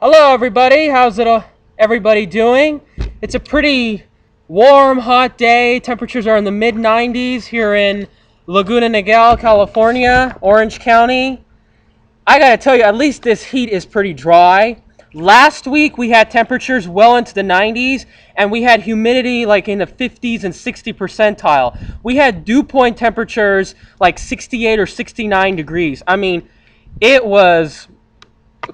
Hello, everybody. How's everybody doing? It's a pretty warm, hot day. Temperatures are in the mid 90s here in Laguna Niguel, California, Orange County. I gotta tell you, at least this heat is pretty dry. Last week we had temperatures well into the 90s, and we had humidity like in the 50s and 60 percentile. We had dew point temperatures like 68 or 69 degrees. I mean, it was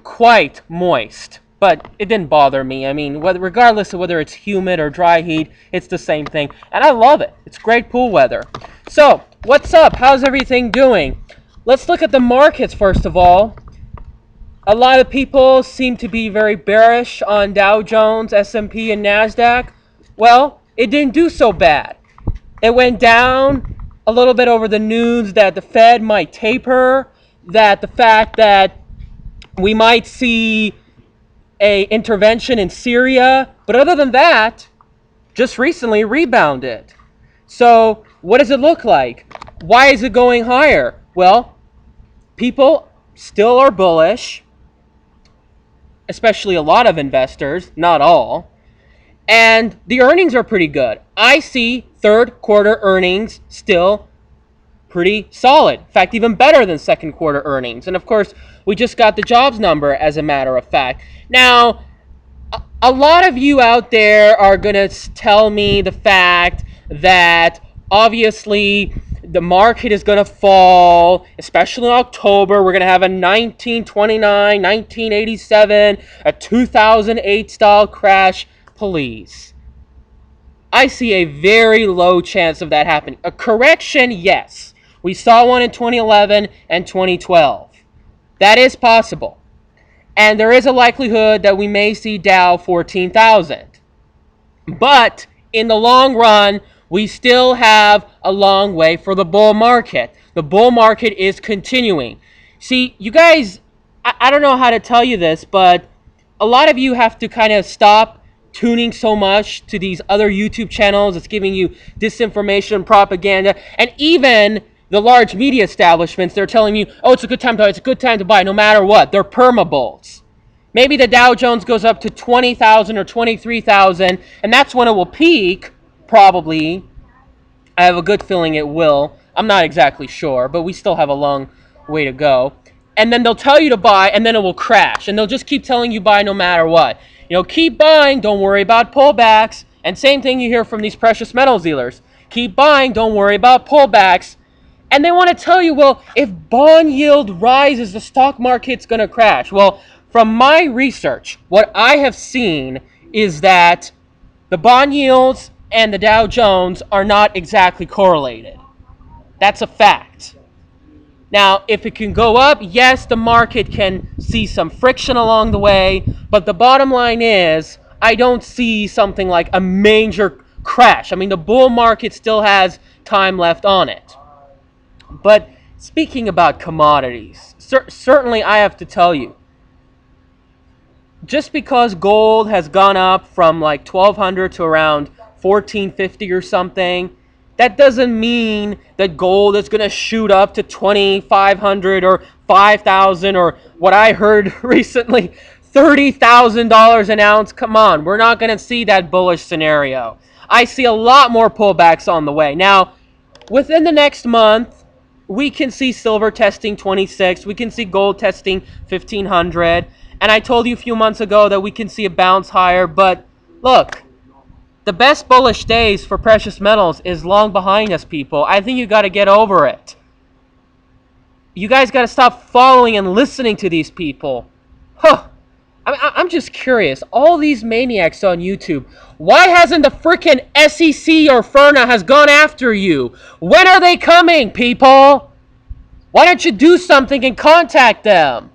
quite moist, but it didn't bother me. I mean, regardless of whether it's humid or dry heat, it's the same thing, and I love it. It's great pool weather. So, what's up? How's everything doing? Let's look at the markets first of all. A lot of people seem to be very bearish on Dow Jones, S&P, and NASDAQ. Well, it didn't do so bad. It went down a little bit over the news that the Fed might taper, that the fact that we might see a intervention in Syria, but other than that, just recently rebounded. So what does it look like? Why is it going higher? Well, people still are bullish, especially a lot of investors, not all, and the earnings are pretty good. I see third quarter earnings still pretty solid. In fact, even better than second quarter earnings. And of course, we just got the jobs number, as a matter of fact. Now, a lot of you out there are going to tell me the fact that obviously the market is going to fall, especially in October. We're going to have a 1929, 1987, a 2008 style crash. Please. I see a very low chance of that happening. A correction, yes. We saw one in 2011 and 2012. That is possible. And there is a likelihood that we may see Dow 14,000. But in the long run, we still have a long way for the bull market. The bull market is continuing. See, you guys, I don't know how to tell you this, but a lot of you have to kind of stop tuning so much to these other YouTube channels. It's giving you disinformation, propaganda, and even the large media establishments, they're telling you, oh, it's a good time to buy, no matter what. They're permabulls. Maybe the Dow Jones goes up to 20,000 or 23,000, and that's when it will peak, probably. I have a good feeling it will. I'm not exactly sure, but we still have a long way to go. And then they'll tell you to buy, and then it will crash. And they'll just keep telling you buy no matter what. You know, keep buying, don't worry about pullbacks. And same thing you hear from these precious metals dealers. Keep buying, don't worry about pullbacks. And they want to tell you, well, if bond yield rises, the stock market's going to crash. Well, from my research, what I have seen is that the bond yields and the Dow Jones are not exactly correlated. That's a fact. Now, if it can go up, yes, the market can see some friction along the way, but the bottom line is, I don't see something like a major crash. I mean, the bull market still has time left on it. But speaking about commodities, certainly I have to tell you, just because gold has gone up from like 1,200 to around 1,450 or something, that doesn't mean that gold is going to shoot up to 2,500 or 5,000 or what I heard recently, $30,000 an ounce. Come on, we're not going to see that bullish scenario. I see a lot more pullbacks on the way. Now, within the next month, we can see silver testing 26. We can see gold testing 1,500. And I told you a few months ago that we can see a bounce higher. But look, the best bullish days for precious metals is long behind us, people. I think you got to get over it. You guys got to stop following and listening to these people. Huh. I'm just curious. All these maniacs on YouTube, why hasn't the freaking SEC or FERNA has gone after you? When are they coming, people? Why don't you do something and contact them?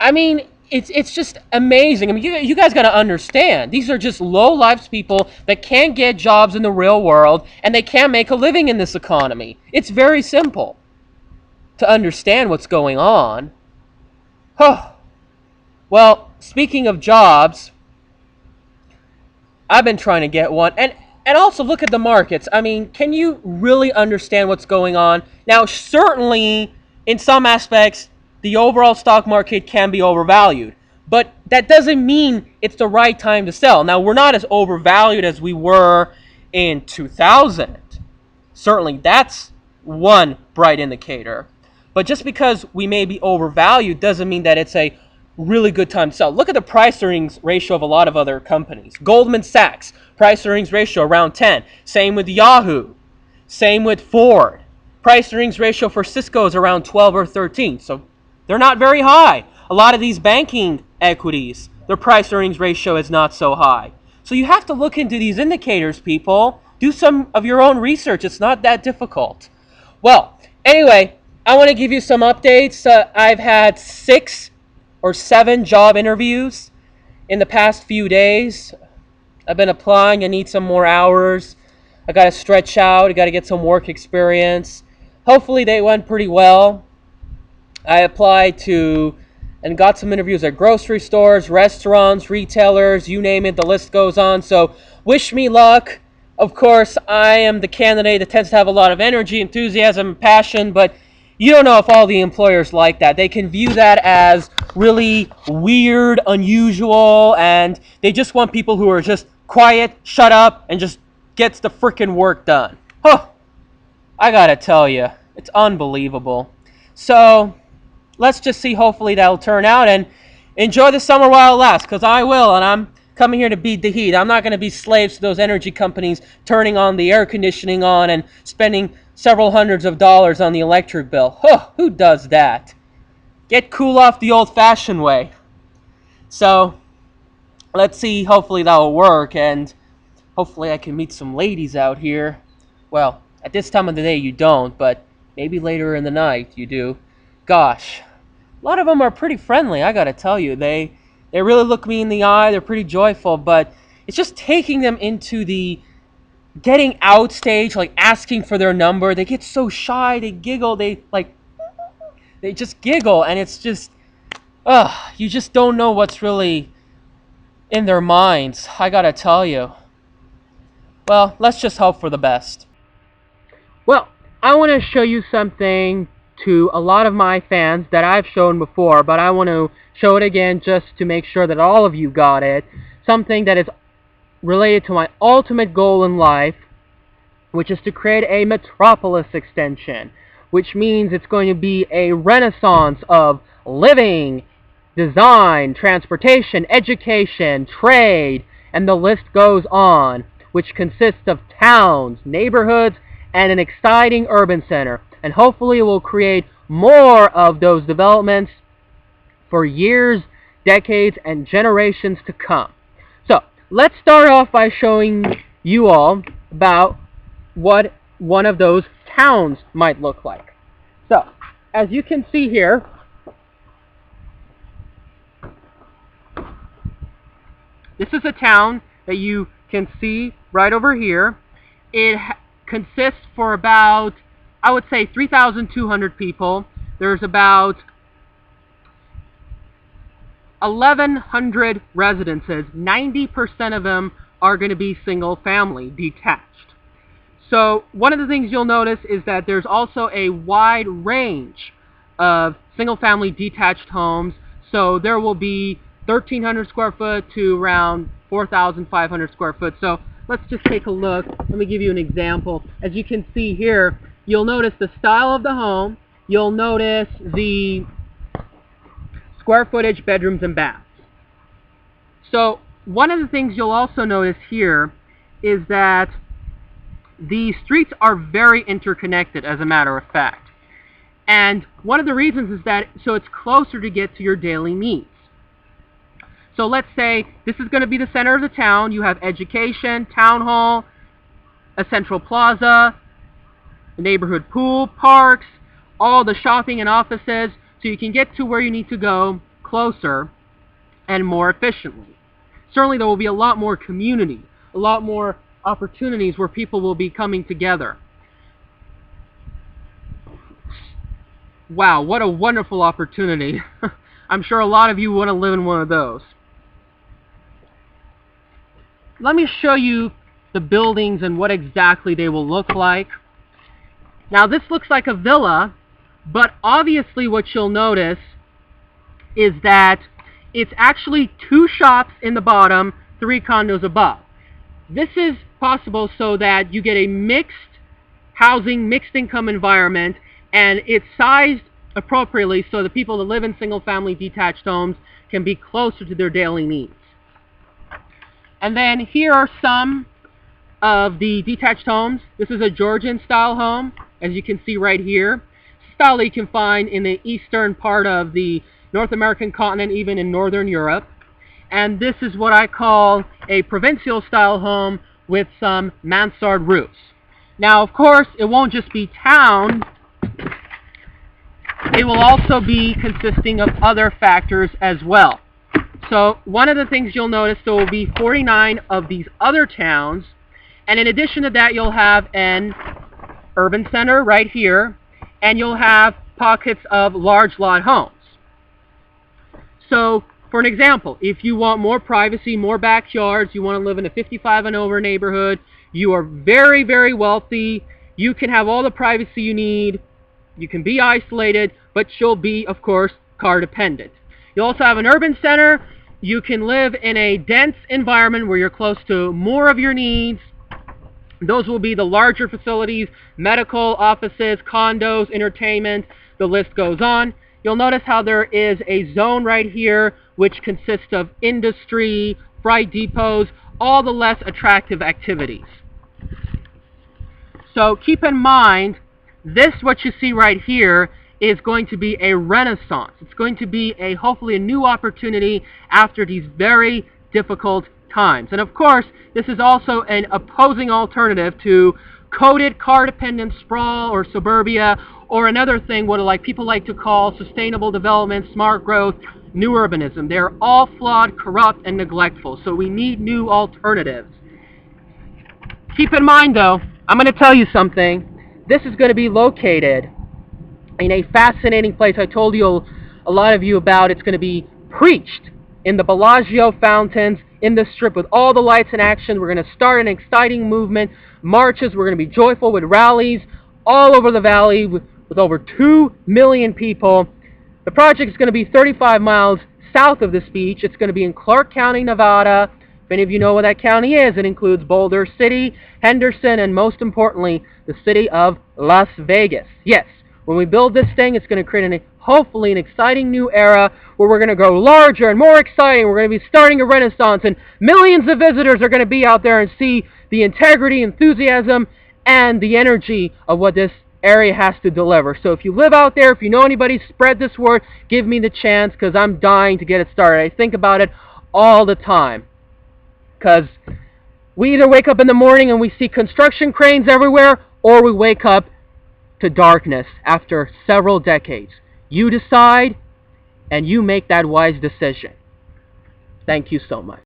I mean, it's just amazing. I mean, you guys got to understand. These are just low-lives people that can't get jobs in the real world, and they can't make a living in this economy. It's very simple to understand what's going on. Huh. Well, speaking of jobs, I've been trying to get one. And also look at the markets. I mean, can you really understand what's going on? Now, certainly, in some aspects, the overall stock market can be overvalued. But that doesn't mean it's the right time to sell. Now, we're not as overvalued as we were in 2000. Certainly, that's one bright indicator. But just because we may be overvalued doesn't mean that it's a really good time to sell. Look at the price earnings ratio of a lot of other companies. Goldman Sachs, price earnings ratio around 10. Same with Yahoo. Same with Ford. Price earnings ratio for Cisco is around 12 or 13. So they're not very high. A lot of these banking equities, their price earnings ratio is not so high. So you have to look into these indicators, people. Do some of your own research. It's not that difficult. Well, anyway, I want to give you some updates. I've had 6 or 7 job interviews in the past few days. I've been applying. I need some more hours. I got to stretch out. I got to get some work experience. Hopefully they went pretty well. I applied to and got some interviews at grocery stores, restaurants, retailers, you name it, the list goes on. So wish me luck. Of course, I am the candidate that tends to have a lot of energy, enthusiasm, passion, but you don't know if all the employers like that. They can view that as really weird, unusual, and they just want people who are just quiet, shut up, and just gets the frickin' work done. Huh. I gotta tell you, it's unbelievable. So let's just see, hopefully that'll turn out, and enjoy the summer while it lasts, because I will, and I'm coming here to beat the heat. I'm not going to be slaves to those energy companies turning on the air conditioning on and spending several hundreds of dollars on the electric bill. Huh, who does that? Get cool off the old-fashioned way. So let's see, hopefully that'll work, and hopefully I can meet some ladies out here. Well, at this time of the day you don't, but maybe later in the night you do. Gosh, a lot of them are pretty friendly, I gotta tell you. They really look me in the eye, they're pretty joyful, but it's just taking them into the getting out stage, like asking for their number. They get so shy, they giggle, they just giggle, and it's just, you just don't know what's really in their minds, I gotta tell you. Well, let's just hope for the best. Well, I want to show you something to a lot of my fans that I've shown before, but I want to show it again just to make sure that all of you got it. Something that is related to my ultimate goal in life, which is to create a metropolis extension, which means it's going to be a renaissance of living, design, transportation, education, trade, and the list goes on, which consists of towns, neighborhoods, and an exciting urban center. And hopefully it will create more of those developments for years, decades, and generations to come. So, let's start off by showing you all about what one of those towns might look like. So, as you can see here, this is a town that you can see right over here. It consists for about, I would say, 3,200 people. There's about 1,100 residences. 90% of them are going to be single-family, detached. So one of the things you'll notice is that there's also a wide range of single-family detached homes. So there will be 1,300 square foot to around 4,500 square foot. So let's just take a look. Let me give you an example. As you can see here, you'll notice the style of the home. You'll notice the square footage, bedrooms, and baths. So one of the things you'll also notice here is that the streets are very interconnected, as a matter of fact. And one of the reasons is that so it's closer to get to your daily needs. So let's say this is going to be the center of the town. You have education, town hall, a central plaza, a neighborhood pool, parks, all the shopping and offices, so you can get to where you need to go closer and more efficiently. Certainly there will be a lot more community, a lot more opportunities where people will be coming together. Wow, what a wonderful opportunity. I'm sure a lot of you want to live in one of those. Let me show you the buildings and what exactly they will look like. Now this looks like a villa, But obviously what you'll notice is that it's actually 2 shops in the bottom, 3 condos above. This is possible so that you get a mixed housing, mixed income environment, and it's sized appropriately so the people that live in single-family detached homes can be closer to their daily needs. And then here are some of the detached homes. This is a Georgian style home, as you can see right here. Style that you can find in the eastern part of the North American continent, even in northern Europe. And this is what I call a provincial style home with some mansard roofs. Now, of course, it won't just be town. It will also be consisting of other factors as well. So one of the things you'll notice, there will be 49 of these other towns, and in addition to that, you'll have an urban center right here, and you'll have pockets of large lot homes. So, for an example, if you want more privacy, more backyards, you want to live in a 55 and over neighborhood, you are very, very wealthy, you can have all the privacy you need, you can be isolated, but you'll be, of course, car dependent. You also have an urban center. You can live in a dense environment where you're close to more of your needs. Those will be the larger facilities, medical, offices, condos, entertainment, the list goes on. You'll notice how there is a zone right here which consists of industry, freight depots, all the less attractive activities. So keep in mind, this, what you see right here, is going to be a renaissance. It's going to be hopefully a new opportunity after these very difficult times. And of course, this is also an opposing alternative to coded car-dependent sprawl or suburbia, or another thing what people like to call sustainable development, smart growth, new urbanism. They're all flawed, corrupt, and neglectful. So we need new alternatives. Keep in mind, though, I'm going to tell you something. This is going to be located in a fascinating place I told you a lot of you about. It's going to be preached in the Bellagio fountains, in the Strip, with all the lights in action. We're going to start an exciting movement, marches. We're going to be joyful with rallies all over the valley with over 2 million people. The project is going to be 35 miles south of this beach. It's going to be in Clark County, Nevada. If any of you know what that county is, it includes Boulder City, Henderson, and most importantly, the city of Las Vegas. Yes, when we build this thing, it's going to create hopefully an exciting new era where we're going to grow larger and more exciting. We're going to be starting a renaissance, and millions of visitors are going to be out there and see the integrity, enthusiasm, and the energy of what this area has to deliver. So if you live out there, if you know anybody, spread this word. Give me the chance, because I'm dying to get it started. I think about it all the time, because we either wake up in the morning and we see construction cranes everywhere, or we wake up to darkness after several decades. You decide, and you make that wise decision. Thank you so much.